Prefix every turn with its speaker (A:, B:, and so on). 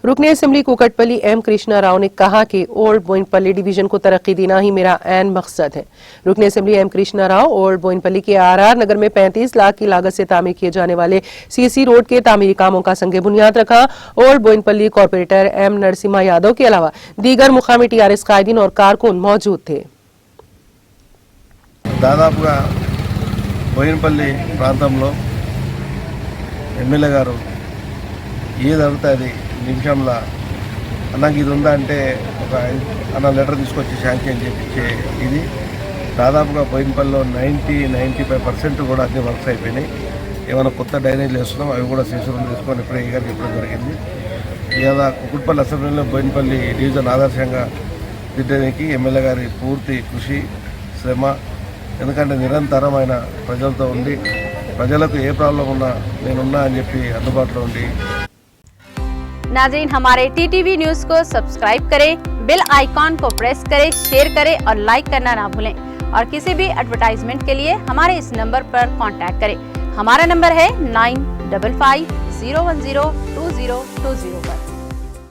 A: रुकने assembly Kukatpally M Krishna Rao ने कहा कि ओल्ड बोयिनपल्ली डिवीजन को तरक्की देना ही मेरा ऐन मकसद है। रुकने assembly M Krishna Rao old Boyinpally के आरआर नगर में 35 लाख की लागत से तामीर किए जाने वाले सीसी रोड के तामीरी कामों का संगे बुनियाद रखा। Old Boyinpally corporator M Narasimha Yadav के अलावा दीगर मुकामी टीआरएस कायदीन और कारकुन मौजूद थे।
B: దాదాపుగా బోయినపల్లి ప్రాంతంలో ఎమ్మెల్యే గారు ఏది అడిగితే అది నిమిషంలో అన్నకి ఇది ఉందా అంటే ఒక అన్న లెటర్ తీసుకొచ్చి శాంక్షన్ చేయించే ఇది దాదాపుగా బోయినపల్లిలో 95% కూడా అన్ని వర్క్స్ అయిపోయినాయి. ఏమైనా కొత్త డ్రైనేజీలు వేస్తున్నాం అవి కూడా సీసీలు తీసుకొని ఇప్పుడే ఈ గారికి చెప్పడం జరిగింది. ఇలా కుకుట్పల్లి అసెంబ్లీలో బోయినపల్లి డివిజన్ ఆదర్శంగా దిద్దడానికి ఎమ్మెల్యే గారి పూర్తి కృషి శ్రమ, ఎందుకంటే నిరంతరమైన ప్రజలతో ఉండి ప్రజలకు ఏ ప్రాబ్లం ఉన్నా నేనున్నా అని చెప్పి అందుబాటులో ఉండి।
C: नाज़रीन, हमारे टीटीवी न्यूज़ को सब्सक्राइब करें, बेल आइकॉन को प्रेस करें, शेयर करें और लाइक करना ना भूलें। और किसी भी एडवर्टाइजमेंट के लिए हमारे इस नंबर पर कांटेक्ट करें। हमारा नंबर है 9550102020 पर।